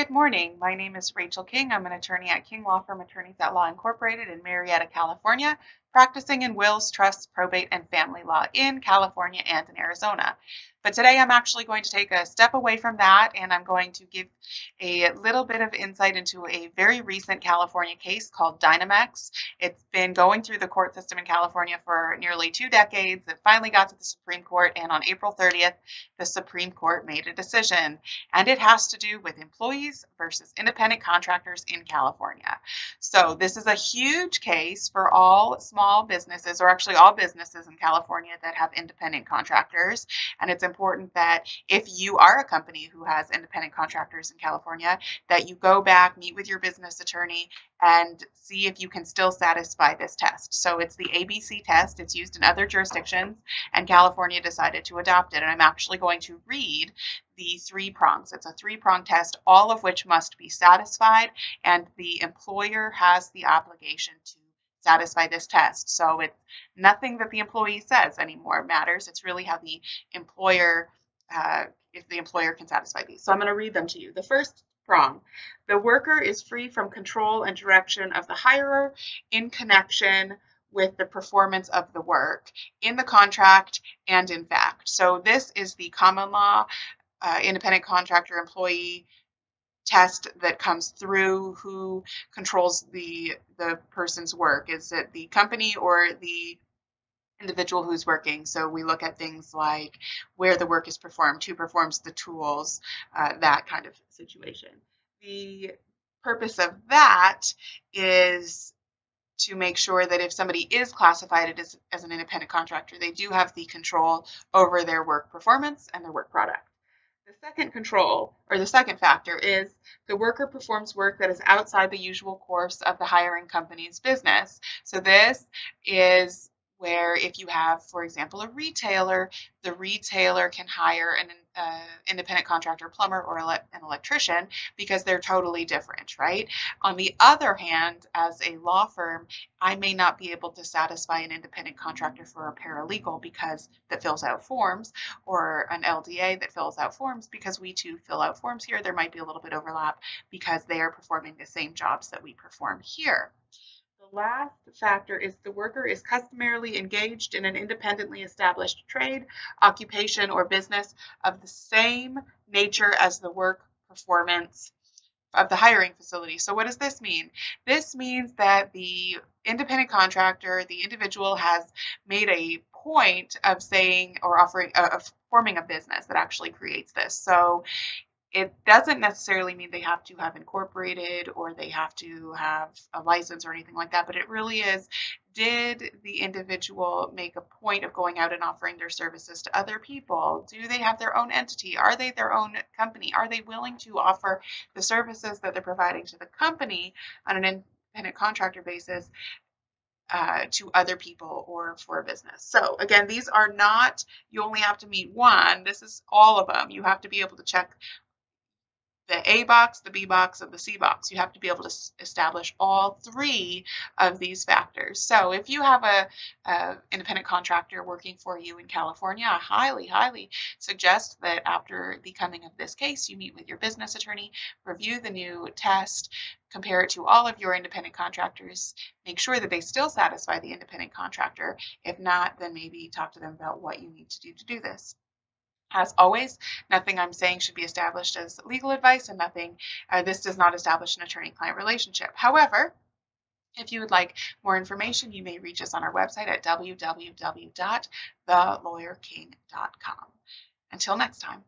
Good morning. My name is Rachel King. I'm an attorney at King Law Firm Attorneys at Law Incorporated in Marietta, California, practicing in wills, trusts, probate, and family law in California and in Arizona. But today I'm actually going to take a step away from that and I'm going to give a little bit of insight into a very recent California case called Dynamex. It's been going through the court system in California for nearly 2 decades. It finally got to the Supreme Court, and on April 30th, the Supreme Court made a decision, and it has to do with employees versus independent contractors in California. So this is a huge case for all small businesses, or actually all businesses in California that have independent contractors. And it's important that if you are a company who has independent contractors in California, that you go back, meet with your business attorney, and see if you can still satisfy this test. So it's the ABC test. It's used in other jurisdictions, and California decided to adopt it. And I'm actually going to read the 3 prongs. It's a 3-prong test, all of which must be satisfied, and the employer has the obligation to satisfy this test. So it's nothing that the employee says anymore matters. It's really how the employer, if the employer can satisfy these. So I'm going to read them to you. The first prong: the worker is free from control and direction of the hirer in connection with the performance of the work in the contract and in fact. So this is the common law independent contractor employee test that comes through who controls the person's work. Is it the company or the individual who's working? So we look at things like where the work is performed, who performs the tools, that kind of situation. The purpose of that is to make sure that if somebody is classified as an independent contractor, they do have the control over their work performance and their work product. The second control, or the second factor, is the worker performs work that is outside the usual course of the hiring company's business. So this is where if you have, for example, a retailer, the retailer can hire an independent contractor plumber or an electrician because they're totally different, right? On the other hand, as a law firm, I may not be able to satisfy an independent contractor for a paralegal because that fills out forms, or an LDA that fills out forms because we too fill out forms here. There might be a little bit overlap because they are performing the same jobs that we perform here. The last factor is the worker is customarily engaged in an independently established trade, occupation, or business of the same nature as the work performance of the hiring facility. So what does this mean? This means that the independent contractor, the individual, has made a point of saying or offering, of forming a business that actually creates this. So it doesn't necessarily mean they have to have incorporated or they have to have a license or anything like that, but it really is, did the individual make a point of going out and offering their services to other people? Do they have their own entity? Are they their own company? Are they willing to offer the services that they're providing to the company on an independent contractor basis to other people or for a business? So again, these are not, you only have to meet one. This is all of them. You have to be able to check the A box, the B box, and the C box. You have to be able to establish all 3 of these factors. So if you have a independent contractor working for you in California, I highly, highly suggest that after the coming of this case, you meet with your business attorney, review the new test, compare it to all of your independent contractors, make sure that they still satisfy the independent contractor. If not, then maybe talk to them about what you need to do this. As always, nothing I'm saying should be established as legal advice, and this does not establish an attorney-client relationship. However, if you would like more information, you may reach us on our website at www.thelawyerking.com. Until next time.